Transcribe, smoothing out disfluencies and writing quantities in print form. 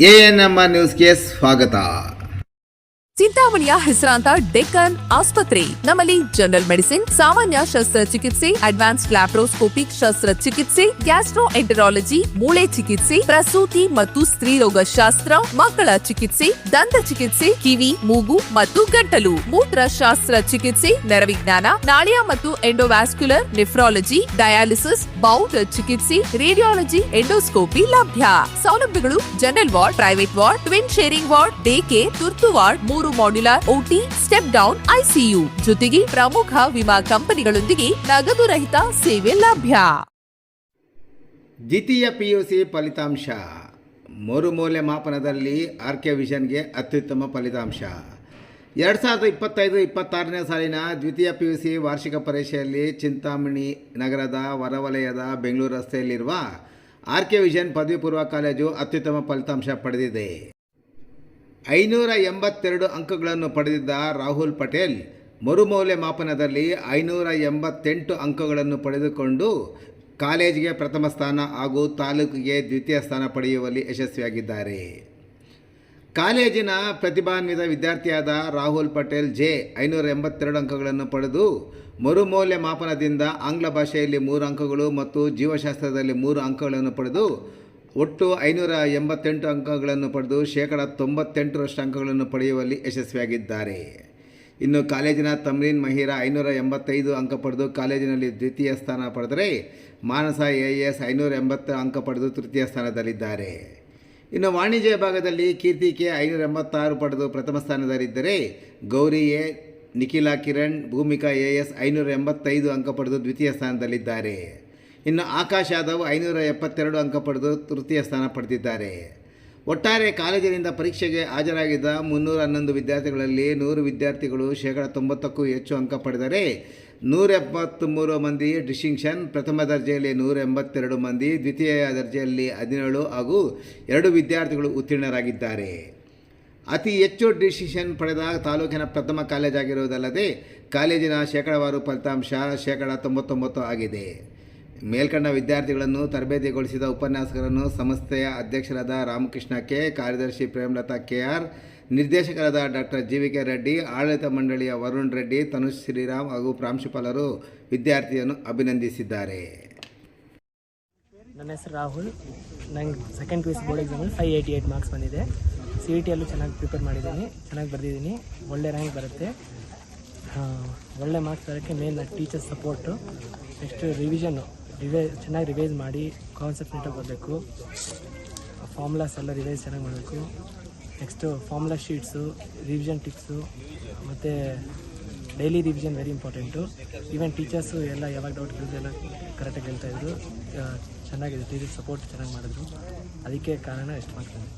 ANM ನ್ಯೂಸ್ಗೆ ಸ್ವಾಗತ. ಚಿಂತಾಮಣಿಯ ಹೆಸರಾಂತ ಡೆಕ್ಕನ್ ಆಸ್ಪತ್ರೆ. ನಮ್ಮಲ್ಲಿ ಜನರಲ್ ಮೆಡಿಸಿನ್, ಸಾಮಾನ್ಯ ಶಸ್ತ್ರಚಿಕಿತ್ಸೆ, ಅಡ್ವಾನ್ಸ್ಡ್ ಲ್ಯಾಪ್ರೋಸ್ಕೋಪಿಕ್ ಶಸ್ತ್ರಚಿಕಿತ್ಸೆ, ಗ್ಯಾಸ್ಟ್ರೋಎಂಟರಾಲಜಿ, ಮೂಳೆ ಚಿಕಿತ್ಸೆ, ಪ್ರಸೂತಿ ಮತ್ತು ಸ್ತ್ರೀರೋಗ ಶಾಸ್ತ್ರ, ಮಕ್ಕಳ ಚಿಕಿತ್ಸೆ, ದಂತ ಚಿಕಿತ್ಸೆ, ಕಿವಿ, ಮೂಗು ಮತ್ತು ಗಂಟಲು, ಮೂತ್ರಶಾಸ್ತ್ರ ಚಿಕಿತ್ಸೆ, ನರವಿಜ್ಞಾನ, ನಾಳಿಯ ಮತ್ತು ಎಂಡೋವ್ಯಾಸ್ಕ್ಯುಲರ್, ನೆಫ್ರಾಲಜಿ, ಡಯಾಲಿಸಿಸ್, ಬೌಲ್ ಚಿಕಿತ್ಸೆ, ರೇಡಿಯಾಲಜಿ, ಎಂಡೋಸ್ಕೋಪಿ ಲಭ್ಯ. ಸೌಲಭ್ಯಗಳು: general ward, private ward, twin sharing ward, day care, ತುರ್ತು ward, 3 modular OT, step down ICU, ಜೊತೆಗೆ ಪ್ರಮುಖ ವಿಮಾ ಕಂಪನಿಗಳೊಂದಿಗೆ ನಗದು ರಹಿತ ಸೇವೆ ಲಭ್ಯ. ದ್ವಿತೀಯ ಪಿಯುಸಿ ಫಲಿತಾಂಶ. ಮರುಮೌಲ್ಯಮಾಪನದಲ್ಲಿ ಆರ್ಕೆ ವಿಷನ್ಗೆ ಅತ್ಯುತ್ತಮ ಫಲಿತಾಂಶ. 2025-26ನೇ ಸಾಲಿನ ದ್ವಿತೀಯ ಪಿಯುಸಿ ವಾರ್ಷಿಕ ಪರೀಕ್ಷೆಯಲ್ಲಿ ಚಿಂತಾಮಣಿ ನಗರದ ಹೊರವಲಯದ ಬೆಂಗಳೂರು ರಸ್ತೆಯಲ್ಲಿರುವ ಆರ್ಕೆ ವಿಷನ್ ಪದವಿ ಪೂರ್ವ ಕಾಲೇಜು ಅತ್ಯುತ್ತಮ ಫಲಿತಾಂಶ ಪಡೆದಿದೆ. 582 ಅಂಕಗಳನ್ನು ಪಡೆದಿದ್ದ ರಾಹುಲ್ ಪಟೇಲ್ ಮರುಮೌಲ್ಯಮಾಪನದಲ್ಲಿ 588 ಅಂಕಗಳನ್ನು ಪಡೆದುಕೊಂಡು ಕಾಲೇಜಿಗೆ ಪ್ರಥಮ ಸ್ಥಾನ ಹಾಗೂ ತಾಲೂಕಿಗೆ ದ್ವಿತೀಯ ಸ್ಥಾನ ಪಡೆಯುವಲ್ಲಿ ಯಶಸ್ವಿಯಾಗಿದ್ದಾರೆ. ಕಾಲೇಜಿನ ಪ್ರತಿಭಾನ್ವಿತ ವಿದ್ಯಾರ್ಥಿಯಾದ ರಾಹುಲ್ ಪಟೇಲ್ 582 ಅಂಕಗಳನ್ನು ಪಡೆದು ಮರುಮೌಲ್ಯಮಾಪನದಿಂದ ಆಂಗ್ಲ ಭಾಷೆಯಲ್ಲಿ 3 ಅಂಕಗಳು ಮತ್ತು ಜೀವಶಾಸ್ತ್ರದಲ್ಲಿ 3 ಅಂಕಗಳನ್ನು ಪಡೆದು ಒಟ್ಟು 588 ಅಂಕಗಳನ್ನು ಪಡೆದು 98% ಅಂಕಗಳನ್ನು ಪಡೆಯುವಲ್ಲಿ ಯಶಸ್ವಿಯಾಗಿದ್ದಾರೆ. ಇನ್ನು ಕಾಲೇಜಿನ ತಮ್ರೀನ್ ಮಹೀರಾ 585 ಅಂಕ ಪಡೆದು ಕಾಲೇಜಿನಲ್ಲಿ ದ್ವಿತೀಯ ಸ್ಥಾನ ಪಡೆದರೆ, ಮಾನಸ AS 580 ಅಂಕ ಪಡೆದು ತೃತೀಯ ಸ್ಥಾನದಲ್ಲಿದ್ದಾರೆ. ಇನ್ನು ವಾಣಿಜ್ಯ ವಿಭಾಗದಲ್ಲಿ ಕೀರ್ತಿ ಕೆ 586 ಪಡೆದು ಪ್ರಥಮ ಸ್ಥಾನದಲ್ಲಿದ್ದರೆ, ಗೌರಿ ಎ, ನಿಖಿಲಾ ಕಿರಣ್, ಭೂಮಿಕಾ AS 585 ಅಂಕ ಪಡೆದು ದ್ವಿತೀಯ ಸ್ಥಾನದಲ್ಲಿದ್ದಾರೆ. ಇನ್ನು ಆಕಾಶ್ ಯಾದವ್ 572 ಅಂಕ ಪಡೆದು ತೃತೀಯ ಸ್ಥಾನ ಪಡೆದಿದ್ದಾರೆ. ಒಟ್ಟಾರೆ ಕಾಲೇಜಿನಿಂದ ಪರೀಕ್ಷೆಗೆ ಹಾಜರಾಗಿದ್ದ 311 ವಿದ್ಯಾರ್ಥಿಗಳಲ್ಲಿ 100 ವಿದ್ಯಾರ್ಥಿಗಳು 90%ಕ್ಕೂ ಹೆಚ್ಚು ಅಂಕ ಪಡೆದರೆ 173 ಮಂದಿ ಡಿಸ್ಟಿಂಕ್ಷನ್, ಪ್ರಥಮ ದರ್ಜೆಯಲ್ಲಿ 182 ಮಂದಿ, ದ್ವಿತೀಯ ದರ್ಜೆಯಲ್ಲಿ 17 ಹಾಗೂ 2 ವಿದ್ಯಾರ್ಥಿಗಳು ಉತ್ತೀರ್ಣರಾಗಿದ್ದಾರೆ. ಅತಿ ಹೆಚ್ಚು ಡಿಸ್ಟಿಂಕ್ಷನ್ ಪಡೆದ ತಾಲೂಕಿನ ಪ್ರಥಮ ಕಾಲೇಜಾಗಿರುವುದಲ್ಲದೆ ಕಾಲೇಜಿನ ಶೇಕಡಾವಾರು ಫಲಿತಾಂಶ 99% ಆಗಿದೆ. ಮೇಲ್ಕಂಡ ವಿದ್ಯಾರ್ಥಿಗಳನ್ನು ತರಬೇತಿಗೊಳಿಸಿದ ಉಪನ್ಯಾಸಕರನ್ನು ಸಂಸ್ಥೆಯ ಅಧ್ಯಕ್ಷರಾದ ರಾಮಕೃಷ್ಣ ಕೆ, ಕಾರ್ಯದರ್ಶಿ ಪ್ರೇಮಲತಾ KR, ನಿರ್ದೇಶಕರಾದ ಡಾಕ್ಟರ್ GVK ರೆಡ್ಡಿ, ಆಡಳಿತ ಮಂಡಳಿಯ ವರುಣ್ ರೆಡ್ಡಿ, ತನುಷ್ ಶ್ರೀರಾಮ್ ಹಾಗೂ ಪ್ರಾಂಶುಪಾಲರು ವಿದ್ಯಾರ್ಥಿಯನ್ನು ಅಭಿನಂದಿಸಿದ್ದಾರೆ. ನನ್ನ ಹೆಸರು ರಾಹುಲ್. ನಂಗೆ ಸೆಕೆಂಡ್ PUC ಬೋರ್ಡ್ ಎಕ್ಸಾಮಲ್ಲಿ 588 ಮಾರ್ಕ್ಸ್ ಬಂದಿದೆ. CETಯಲ್ಲೂ ಚೆನ್ನಾಗಿ ಪ್ರಿಪೇರ್ ಮಾಡಿದ್ದೀನಿ, ಚೆನ್ನಾಗಿ ಬರೆದಿದ್ದೀನಿ, ಒಳ್ಳೆ ರ್ಯಾಂಕ್ ಬರುತ್ತೆ. ಒಳ್ಳೆ ಮಾರ್ಕ್ಸ್ ಬರೋಕ್ಕೆ ಮೇನ್ ಟೀಚರ್ಸ್ ಸಪೋರ್ಟು. ನೆಕ್ಸ್ಟ್ ಚೆನ್ನಾಗಿ ರಿವೈಸ್ ಮಾಡಿ ಕಾನ್ಸೆಪ್ಟ್ ನೀಟಾಗಿ ಓದಬೇಕು. ಫಾರ್ಮುಲಾಸ್ ಎಲ್ಲ ರಿವೈಸ್ ಚೆನ್ನಾಗಿ ಮಾಡಬೇಕು. Next formula sheets, revision tips ಮತ್ತು daily revision very important. Even teachers ಎಲ್ಲ ಯಾವಾಗ ಡೌಟ್ ಕೇಳಿದ್ರು ಎಲ್ಲ ಕರೆಕ್ಟಾಗಿ ಹೇಳ್ತಾಯಿದ್ರು. ಚೆನ್ನಾಗಿದೆ, ಟೀಚರ್ಸ್ ಸಪೋರ್ಟ್ ಚೆನ್ನಾಗಿ ಮಾಡಿದ್ರು. ಅದಕ್ಕೆ ಕಾರಣ ಎಷ್ಟು ಮಾಡ್ತೀನಿ.